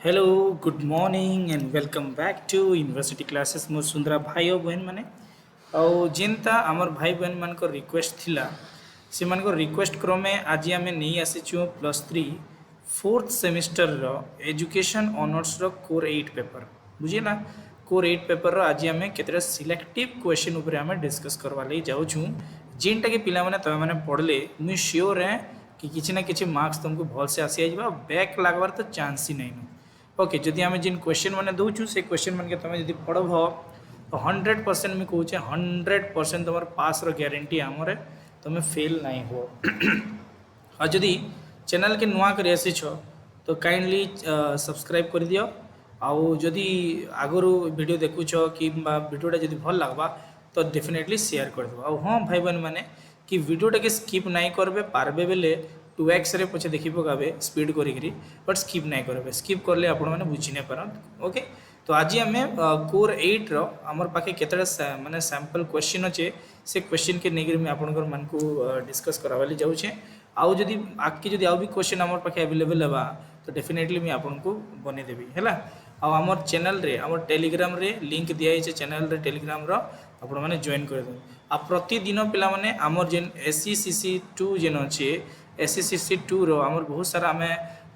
Hello good morning and welcome back to university classes मोर सुंदरा भाई और बहन मैंने आउ जेनता आमर भाई बहन मान रिक्वेस्ट थिला से मान रिक्वेस्ट क्रमे आज आम नहीं आसीचु +3 फोर्थ सेमिस्टर रो एजुकेशन ऑनर्स रो कोर 8 पेपर बुझेला कोर 8 पेपर रो आज आम केतरा सिलेक्टिव क्वेश्चन ऊपर आम डिस्कस करवा लई जाउछु जेनटा के पिला माने तमे माने पढ़ले मुई श्योर है कि किसी ना किसी मार्क्स तुमको भल से आसी जाइबा बैक लागबार तो चांस ही नहीं ओके जदि आम जिन क्वेश्चन मैंने दौचु से क्वेश्चन मन के तुम जब पढ़ब तो 100% मुझे कहूँ 100% तुम पास रो गारंटी आमरे तुम फेल नहीं हो और जदि चैनल के नुआ कर आसीछ तो काइंडली सब्सक्राइब कर दियो आउ जदि आगु वीडियो देखुछ कि वीडियोटा जदि भल लगवा तो डेफिनेटली शेयर कर दो आउ हाँ भाई बहन मैंने कि वीडियोटा के स्किप नहीं करबे पारबे बेले 2x रे पछे देखि पकाबे स्पीड करी बट स्किप नहीं करबे स्किप करले आपण माने बुझी नहीं पारत ओके तो आज आम कोर 8 रो हमर पाखे केतरा माने सैंपल क्वेश्चन अच्छे से क्वेश्चन के नेगर मैं आपनकर मन को डिस्कस करावाली जाउछे आउ जदि आके जदि आउ भी क्वेश्चन हमर पाखे अवेलेबल हेबा तो डेफिनेटली मैं आपनको बने देबी हैला आ हमर चैनल रे हमर टेलीग्राम रे लिंक दिया है चैनल रे टेलीग्राम रो आपण माने जॉइन कर दो आ प्रतिदिन पिला माने हमर जेन SCCC 2 जेन अच्छे SCCC 2 रो हमर बहुत सारा आम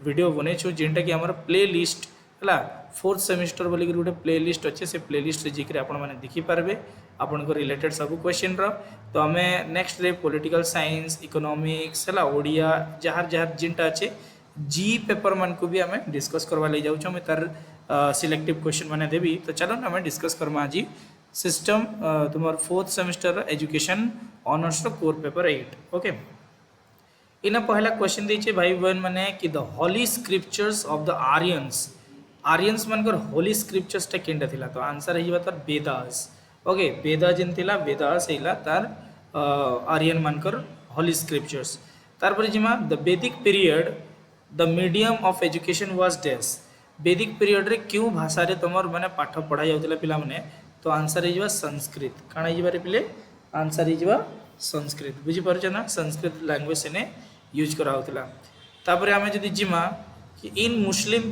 वीडियो बने जेनटा कि हमर प्ले लिस्ट है फोर्थ सेमिस्टर बोलिक गोटे प्ले लिस्ट अच्छे से प्ले लिस्ट जाकर आपण मैंने देखिपारे आपण रिलेटेड सब क्वेश्चन रो तो आम नेक्स्ट रे पॉलिटिकल साइंस इकोनॉमिक्स है ओडिया जार जार जिनटा अच्छे जी पेपर मान को भी आम डिस्कस करवा ले जाऊँ मैं तार सिलेक्टिव क्वेश्चन मैंने देवी तो चलो ना आम डिस्कस करमा आज सिस्टम तुम fourth semester education honours core paper 8 okay इन पहला क्वेश्चन दीजिए भाई बहन मैंने कि the holy scriptures of the Aryans मनकर होली स्क्रिप्चर्स टा केनटा थिला तो आंसर है तार वेदास ओके वेदा जेन थिला वेदास हैला तार आर्यन मनकर होली स्क्रिप्चर्स तार पर जिमा the Vedic period the medium of education was डेस वैदिक पीरियड रे क्यों भाषा रे तमर माने पाठ पढ़ा जाउतला पिला माने तो आंसर है संस्कृत काण है पिले आंसर है संस्कृत बुझी पारछ ना संस्कृत लैंग्वेज से यूज कराउतला तापर आमे जदि जिमा कि इन मुस्लिम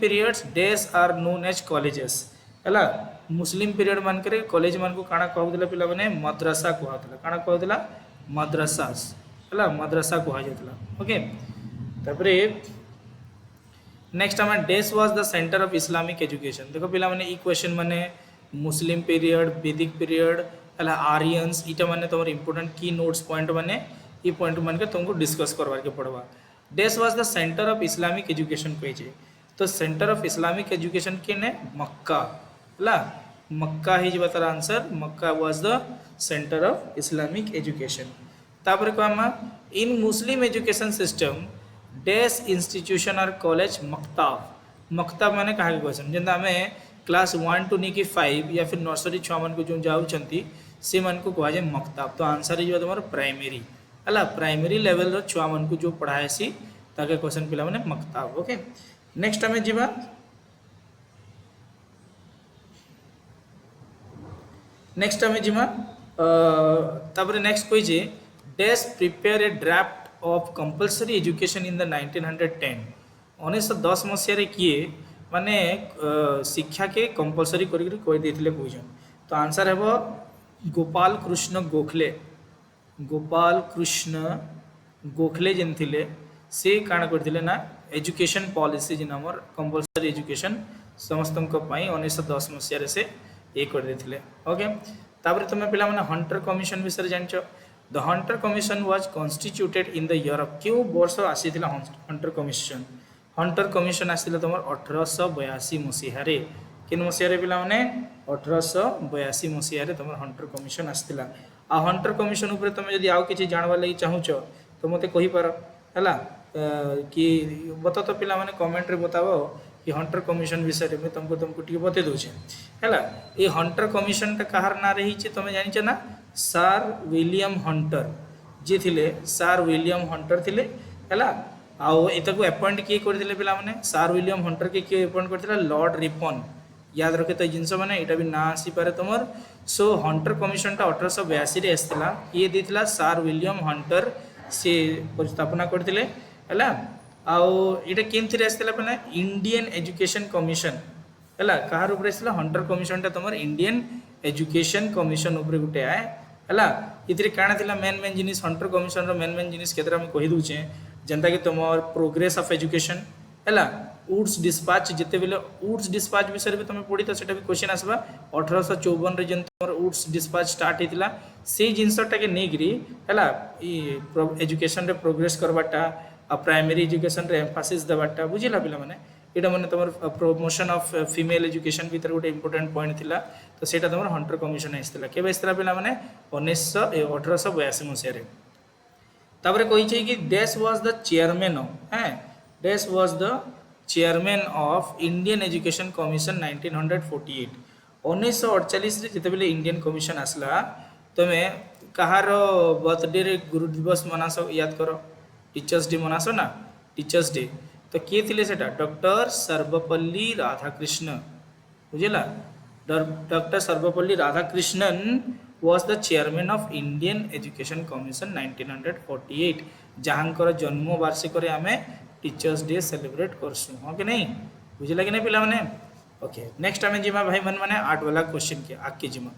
पीरियड्स डेज आर नोन एज कॉलेजेस हैला मुस्लिम पीरियड मान करे कॉलेज मान को काणा कहउतला पिला माने मद्रसा कहउतला काणा कहउतला मद्रसास हैला मद्रसा कहा जातला ओके तापर नेक्स्ट आमे डेस was the centre of Islamic education देखो पिला माने ई क्वेश्चन माने मुस्लिम पीरियड वैदिक पीरियड है आर्यंस इटा माने तुम इंपोर्टेंट की नोट्स पॉइंट माने ये पॉइंट मान के तुमको डिस्कस करवा के पड़वा डेस was the centre of Islamic education कहे तो सेंटर ऑफ इस्लामिक एजुकेशन के ने मक्का है मक्का ही जो तार answer Mecca was the centre of Islamic education तापर कहमा इन मुस्लिम एजुकेशन सिस्टम डेस इंस्टीट्यूशन और कॉलेज मक्ताब माने कहा क्वेश्चन जेंदा हमें क्लास 1 टू नहीं 5 या फिर नर्सरी छुआ मन को जो जाऊँगी से मन को कहा जाए मक्ताब तो आंसर है तुम प्राइमरी है प्राइमरी लेवल रो छुआ मन को जो पढ़ाए सी ताके क्वेश्चन पिला माने मक्ताब ओके नेक्स्ट आम जीवा नेक्स्ट आम जीवा तापर नेक्स्ट कही डेस prepare a draft of compulsory education in the 1910 1910 मसीह किए माने शिक्षा के कंपलसरी करी कही तो आंसर है गोपाल कृष्ण गोखले जेन थिले से काण करथिले ना एजुकेशन पॉलिसी जिन हमर कंपलसरी एजुकेशन समस्त 1910 मसीह से ये कर देथिले ओके तापर तुम पिला माने हंटर कमिशन विषय जानछ the Hunter commission was constituted in the year of क्यों वर्ष आसीथिला हंटर कमिशन आसीथिला तुम 1882 मसीह रे किन मसीह पिला माने 1882 मसीह तुम हंटर कमिशन आसला आ हंटर कमिशन उपर तुम जदि आउ किछि जानवा लागि चाहुछ तो मते कहि पार हैला कि बता तो पिला माने कमेंट रे बताओ कि हंटर कमिशन विषय में तुमको टी बते दूचे हैला ये हंटर कमिशन टा कहार ना रही छे तुम जानिछ ना सर विलियम हंटर जे थिले सर विलियम हंटर थिले हैला आउ एतको अपॉइंट किए करथिले पिला माने सर विलियम हंटर के किए अपॉइंट करथिला लॉर्ड रिपन याद रखे तो जिनस मैंने यहाँ भी ना आसी पारे तुम सो हंटर कमिशन टा 1882 ये देथिला सर विलियम हंटर से स्थापना करथिले हैला आउ इटा केमथि आसला पे इंडियन एजुकेशन कमिशन है कहार ऊपर आसला हंटर कमिशनटा तुम इंडियन एजुकेशन कमिशन ऊपर गोटे आए है इतने काଣା थिला मेन मेन जिनिस हंटर कमिशन मेन मेन जिनिस केतरा मैं कहि दूचे जेनता कि तुम प्रोग्रेस ऑफ एजुकेशन है वुड्स डिस्पाच जिते बेले वुड्स डिस्पाच विषय भी तुम पढ़ी तो सेटा भी क्वेश्चन आसबा 1854 रे जेन तुम वुड्स डिस्पाच स्टार्ट होता से जिनसटा के नहीं है एजुकेशन रे प्रोग्रेस करवाटा आ प्राइमरी एजुकेशन रे एम्फासिस देवाटा बुझिला पिला माने एटा माने तुम प्रमोशन ऑफ फीमेल एजुकेशन भीतर गोटे इंपोर्टेंट पॉइंट थिला तो सेटा तुम हंटर कमिशन आसला केबे आसला पिला माने 1882 मसीह तापर कही कि डैश वाज द चेयरमैन हैं dash was the chairman of Indian education commission 1948 1948 रे जिते बेले इंडियन कमिशन आसला तुमे कहार बर्थडे रे गुरु दिवस मनास याद करो टीचर्स डे मनास ना टीचर्स डे तो किए थिले सेटा डॉक्टर सर्वपल्ली राधाकृष्ण बुझिला doctor Sarvepalli Radhakrishnan was the chairman of Indian Education Commission 1948 जहाँकर जन्म वार्षिक आम टीचर्स डे सेलिब्रेट करसु हाँ कि नहीं बुझला कि नहीं पिला माने ओके नेक्स्ट आम जिमा भाई मन माने आठ वाला क्वेश्चन के आगे जिमा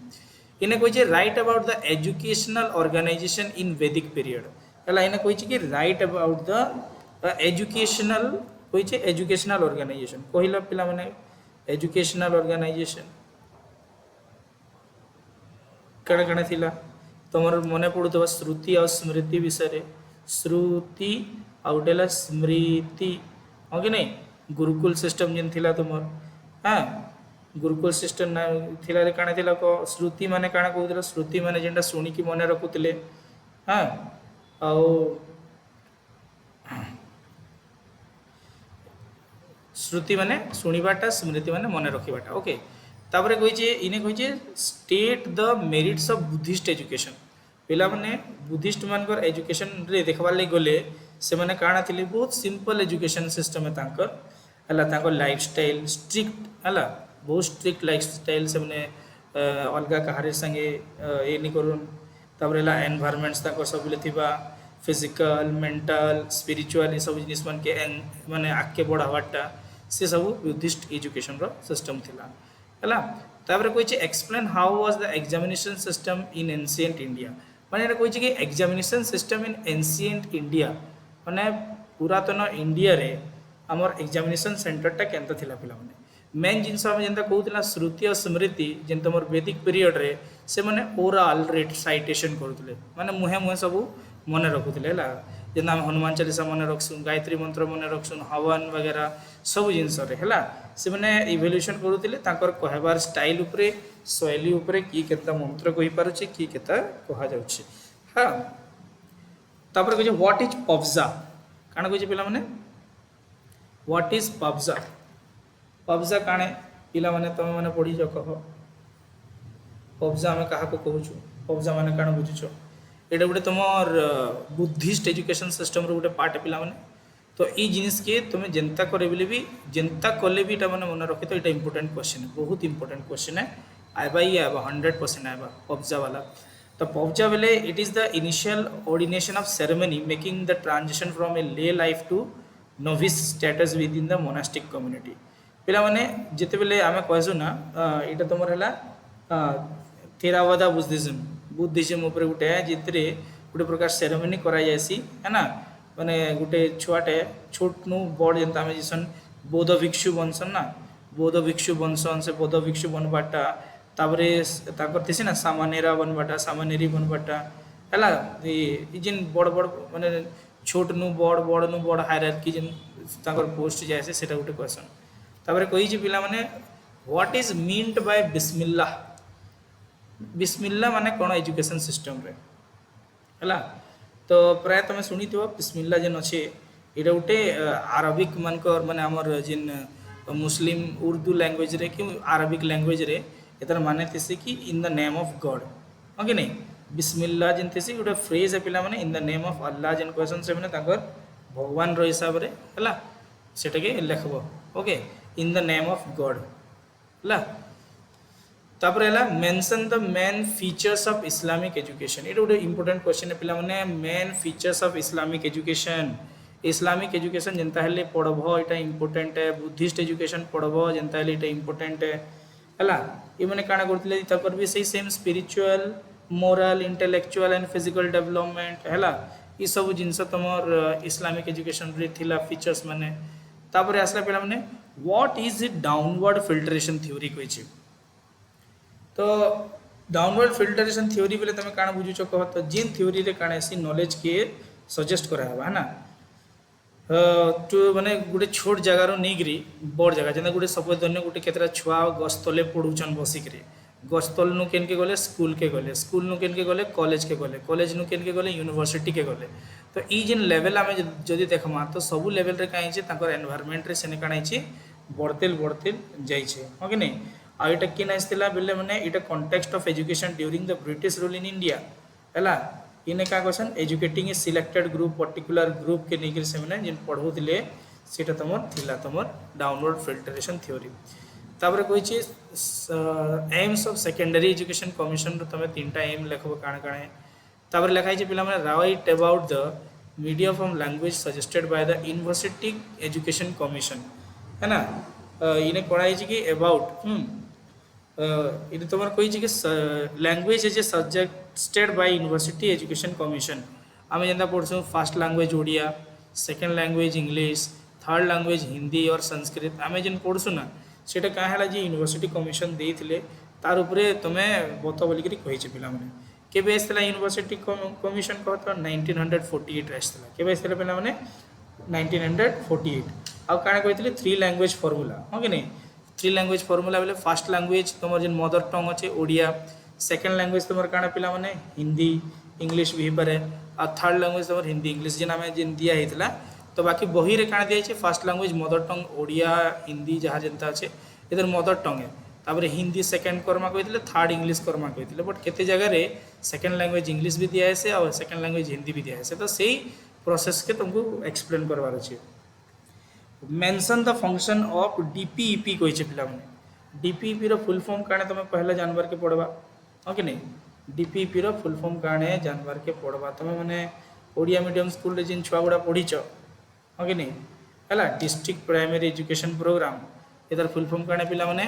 इने कही write about the educational organisation in Vedic period है इने कही कि राइट अबाउट द एजुकेशनल कही एजुकेशनल ऑर्गेनाइजेशन कहला पिला माने एजुकेशनल ऑर्गेनाइजेशन कण कण थिला तुम मन पड़ुवा श्रुति और स्मृति विषय श्रुति आउटेला स्मृति हाँ कि नहीं गुरुकुल सिस्टम जेन थिला तुम हाँ गुरुकुल सिस्टम थिला रे काଣା थिला को श्रुति माने काଣା कहउतला श्रुति माने जेंटा सुनी की मने रखुतले हाँ आउ श्रुति माने सुनिबाटा स्मृति माने मने रखिबाटा ओके तापर कही इने कही state the merits of Buddhist education पिला माने बुद्धिस्ट मानकर एजुकेशन रे देखबार लगे गले से माने काଣା थिले बहुत सिंपल एजुकेशन सिस्टम है तांकर हला तांकर लाइफस्टाइल स्ट्रिक्ट हला बहुत स्ट्रिक्ट लाइफस्टाइल से माने अलगा कहारे संगे ए नि करूँ तापर हला एनवायरनमेंट्स तांकर सब ले थिबा फिजिकल मेंटल स्पिरिचुअल ये सब जिनिस मन के माने आके बढ़ावाटा से सब बुद्धिस्ट एजुकेशन रो सिस्टम थिला है तापर कही explain how was the examination system in ancient India माने कही कि examination system in ancient India माने पुरातन इंडिया रे आमर एग्जामिनेशन सेंटरटा केनता थिला पिला माने मेन जिनस हम जेंता कहूतला श्रुति और स्मृति जेन तमर वैदिक पीरियड रे से माने ओरल रेट साइटेशन करूतले माने मुहे मुहे सब मने रखुतले हला जेना हम हनुमान चालीसा मने रखसुन गायत्री मंत्र मने रखसुन हवन वगैरह सब जिनस रे हला से माने इवैल्यूएशन करूतले तांकर कहबार स्टाइल उपरे शैली उपरे की केता मंत्र कहि पारुचे की केता कहा जाउचे हां तापर कहि व्हाट इज पब्जा काना कहि पिला माने व्हाट इज पब्जा पब्जा काने पिला माने तमे माने पढी ज कह पब्जा में कहा को कहूछु पब्जा माने काना बुझिछो एटा गोटे तुम बुद्धिस्ट एजुकेशन सिस्टम रो गोटे पार्ट पिला माने तो ये जिनिस के तुम जेनता करे भी जेनता कले भी मैंने मन रखे तो ये इंपोर्टेंट क्वेश्चन है बहुत इंपोर्टेंट क्वेश्चन है आएबा ही आएबा 100% आएबा पब्जा वाला तो पब्जा बेले it is the initial ordination of ceremony making the transition from a lay life to novice status within the monastic community पिला माने जिते बेले आमे कहसु ना इटा तुमर हला थेरावादा बुद्धिज्म ऊपर गोटे जितरे गोटे प्रकार सेरेमनी करा जायसी है ना माने गोटे छुआटे छोट नु बड़ जेनता आमे जिसन बौद्ध भिक्षु बनसन ना बौद्ध भिक्षु बनसन से बौद्ध भिक्षु बनबाटा तापरे ताकर थिसी ना सामानेरा बनबाटा सामानेरी बनबाटा हला ई जिन बड़ बड़ माने छोट नु बड़ हायरार्की जिन ताकर पोस्ट जायसे सेटा गोटे क्वेश्चन तापरे कहि जे पिला माने व्हाट इज मीन्ड बाय बिस्मिल्लाह बिस्मिल्लाह माने कोन एजुकेशन सिस्टम रे हला तो प्राय तुम शुणी थो बिस्मिल्ला जेन अच्छे ये गोटे आरबिक मानकर माने आमर जिन मुस्लिम उर्दू लैंग्वेज रे कि आरबिक लैंग्वेज रे एतर माने थेसी कि इन द नेम ऑफ गॉड हाँ कि नहीं बिस्मिल्ला जेन थेसी गोटे फ्रेज है पिला माने in the name of Allah जेन क्वेश्चन से माने ताकर भगवान रो हिसाब रे हला सेटा के लिखबो okay in the name of God हला तापर है mention the main features of Islamic education ये गोटे इंपोर्टेंट क्वेश्चन है पिला माने main features of Islamic education Islamic education जेनता हेले पढ़ब एटा इम्पोर्टेंट है, बुद्धिस्ट एजुकेशन पढ़ब जेनता हेले एटा इम्पोर्टेंट है ये मैंने काଣା करथिले तकर भी सही same spiritual moral intellectual and physical development है ये सब जिनस तुमर इस्लामिक एजुकेशन रे थिला फीचर्स माने तापर आसला पिला माने what is downward filtration theory कहिछि तो डाउनवर्ड फिल्ट्रेशन थ्योरी बेले तुम काଣା बुझुछ कह तो जिन थ्योरी रे काଣା सी नॉलेज के सजेस्ट करा है ना टू माने गोटे छोट जगार नहींकि बड़ जगह जेना गोटे सपोज धन्य गोटे केतटा छुआ गछतले पढ़ुचन बसिकी गछतल नु केनके गले स्कूल नु केनके गले कॉलेज नु केनके गले यूनिवर्सिटी के गले तो ई जिन लेवल आम जदि देखमा तो सबू लेवल रे कहीं तांकर एनवायरनमेंट रे सेने काଣା हिची बढ़तेल जाइछे हाँ कि नहीं आ इटा किन आइसतिला बेले माने इटा context of education during the British rule in India हैला इने का क्वेश्चन एजुकेटिंग ए सिलेक्टेड ग्रुप पर्टिकुलर ग्रुप के नेकर से माने जिन पढ़ौतिले सेटा तमर थिला तमर डाउनवर्ड फिल्ट्रेशन थ्योरी तापर कोइ छी aims of secondary education commission रो तमे तीनटा एम लेखबो काण काणे तापर लेखाइ छी पिला माने right about the media from language suggested by the university education commission है ना इने कोणाइ छी कि अबाउट ये तुम कही कि language as a suggested by university education commission आम जेनता पढ़ुँ first language Odia second language English third language Hindi और संस्कृत आम जेन पढ़ुँ ना सेटा क्या है यूनिवर्सिटी कमिशन देते तार उपरे तुम्हें बत बोलिक कही पिला माने केबे आसला यूनिवर्सिटी कमिशन कह तो 1948 आसला केबे आसला पिला माने 1948 आउ काଣା कहितले 3 लैंग्वेज फॉर्मूला हाँ कि नहीं 3 लैंग्वेज फॉर्मूला बेले फर्स्ट लैंग्वेज तुम जो मदर टंग अच्छे ओडिया सेकेंड लैंग्वेज तुम काଣା पिला माने हिंदी इंग्लिश भी पारे आ थर्ड लैंग्वेज तुम हिंदी इंग्लिश जेन आम जेन दिया होता तो बाकी बही रे काଣା दिया first language mother tongue Odia Hindi जहाँ जेनता अच्छे इधर मदर टंग है तापर हिंदी सेकेंड कर्मा कहते थर्ड इंग्लिश कर्मा कहते बट केते जगह रे सेकेंड लैंग्वेज इंग्लिश भी दिया है और सेकेंड लैंग्वेज हिंदी भी दिया है तो सही प्रोसेस के तुमको एक्सप्लेन करवार अच्छे mention the function of DPEP कही पिला डीपीईपी रो फुल फॉर्म काणे तुम पहले जानवर के पढ़वा हाँ कि नहीं डीपीईपी रो फुल फॉर्म काणे जानवर के पढ़वा तुम मैंने ओडिया मीडियम स्कूल रे जिन छुआ गुड़ा पढ़ीच हाँ कि नहीं है डिस्ट्रिक्ट प्राइमरी एजुकेशन प्रोग्राम इधर फुल फॉर्म काणे पिला माने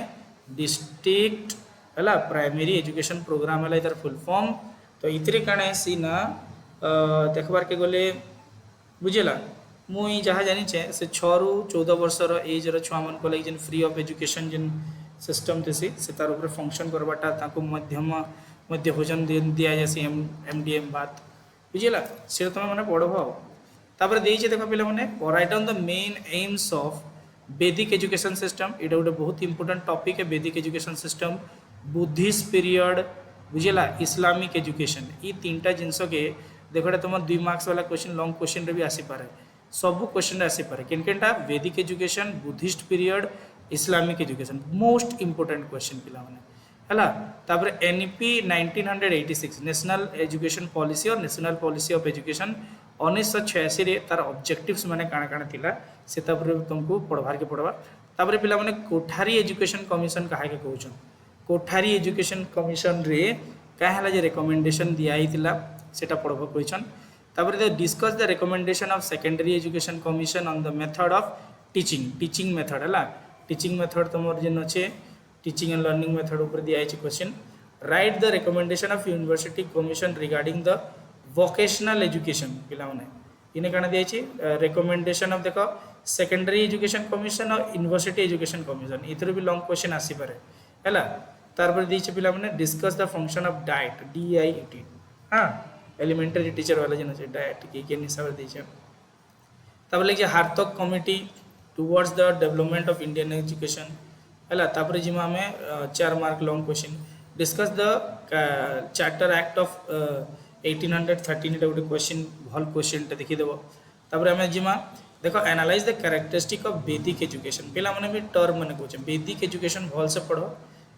डिस्ट्रिक्ट है प्राइमरी एजुकेशन प्रोग्राम है इधर फुल फॉर्म तो इतरे काणे सी ना देखबार के गले बुझेला मुई जहाँ जानिचे से 6 ରୁ 14 वर्षर एज छुआ मन को लगे फ्री ऑफ एजुकेशन जिन सिस्टम थे से तार ऊपर फंक्शन करवाटा ताको मध्य भोजन दिया जाए एमडीएम बात बुझेला से तुम मैंने पढ़ब तापर देखे देख पे मैंने right on the main aims of वैदिक एजुकेशन सिस्टम ये गोटे बहुत इंपोर्टेंट टॉपिक है वैदिक एजुकेशन सिस्टम बुद्धिस्ट पीरियड बुझेला इस्लामिक एजुकेशन ये 3टा जिनस के देखो तुम 2 मार्क्स वाला क्वेश्चन लॉन्ग क्वेश्चन रे भी आसी पारे सब क्वेश्चन आसी पारे केनकेनटा वैदिक education Buddhist period Islamic education most important question पिला माने हला तापर एनईपी 1986 नेशनल एजुकेशन पॉलिसी और नेशनल पॉलिसी ऑफ एजुकेशन 1986 रे तार ऑब्जेक्टिव्स माने काना काना थिला से तापर तुमको पढ़वार के पढ़वा तापर पिला माने कोठारी एजुकेशन कमिशन काहे के कहउछन कोठारी एजुकेशन कमिशन रे काहे हला जे रिकमेंडेशन दिया हितिला सेटा पढ़बो कहछन तापर they discuss the recommendation of secondary education commission on the method of teaching method है टीचिंग मेथड तुम जेन अच्छे टीचिंग एंड लर्निंग मेथड ऊपर दिया question right the recommendation of university commission regarding the vocational education पिला माने इने काना दिया रिकमेंडेशन ऑफ देखो सेकेंडरी एजुकेशन कमिशन और यूनिवर्सिटी एजुकेशन कमिशन इधर भी लॉन्ग क्वेश्चन आसी पारे है तार पर दिए पिला माने discuss the function of diet DIET हाँ एलिमेंटरी टीचर वाला जेन अच्छे डाइट के हिसाब से दीजिए तब लगे Hartog committee towards the development of Indian education है तापर जिमा आम 4 mark long question discuss the charter act of 1813 गोटे क्वेश्चन भल क्वेश्चन देखीदेव तापर आम जिमा देखो एनालाइज द कैरेक्टरिस्टिक ऑफ वैदिक एजुकेशन पिला माने भी टर्म मैंने कहे वैदिक एजुकेशन भल से पढ़ो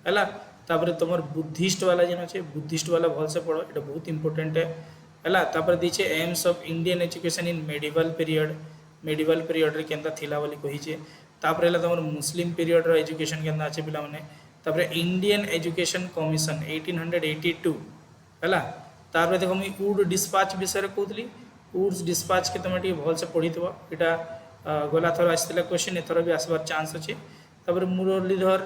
है तापर तुम बुद्धिस्ट वाला जेन अच्छे बुद्धिस्ट वाला भल से पढ़ो ये बहुत इंपोर्टेंट है तापर दीचे aims of Indian education in medieval period रे केंदा थिला बोली कहिचे तापर है तुम मुस्लिम पीरियड रो एजुकेशन केंदा अच्छे पिला माने तापर इंडियन एजुकेशन कमिशन 1882 है तापर देखो मुझे वुड डिस्पाच विषय कहती वुड्स डिस्पाच के तुम भल से पढ़ी थो यहाँ गला थर आसाला क्वेश्चन एथर भी आसबार चान्स अच्छे तापर Murlidhar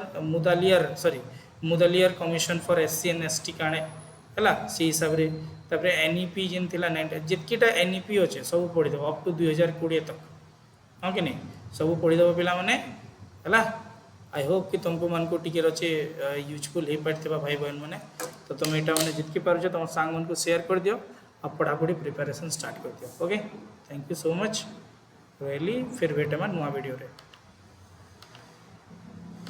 Mudaliar Commission for SC and ST काणे है से हिसाब से तापर एनईपी जेन थिला जितकीटा एनईपी अच्छे सब पढ़ीदेव अप टू 2020 तक हाँ कि नहीं सब पढ़ीदेव पिला माने है आई होप कि तुमको मन को टिके अच्छे यूजफुल हो पार्थिबा भाई बहन मैंने तो तुम यहाँ मैंने जितकी पार तुम सांग मन को शेयर कर दियो और पढ़ापढ़ी प्रिपेरेसन स्टार्ट कर दियो okay thank you so much रही फिर भेटे नुआ वीडियो रे।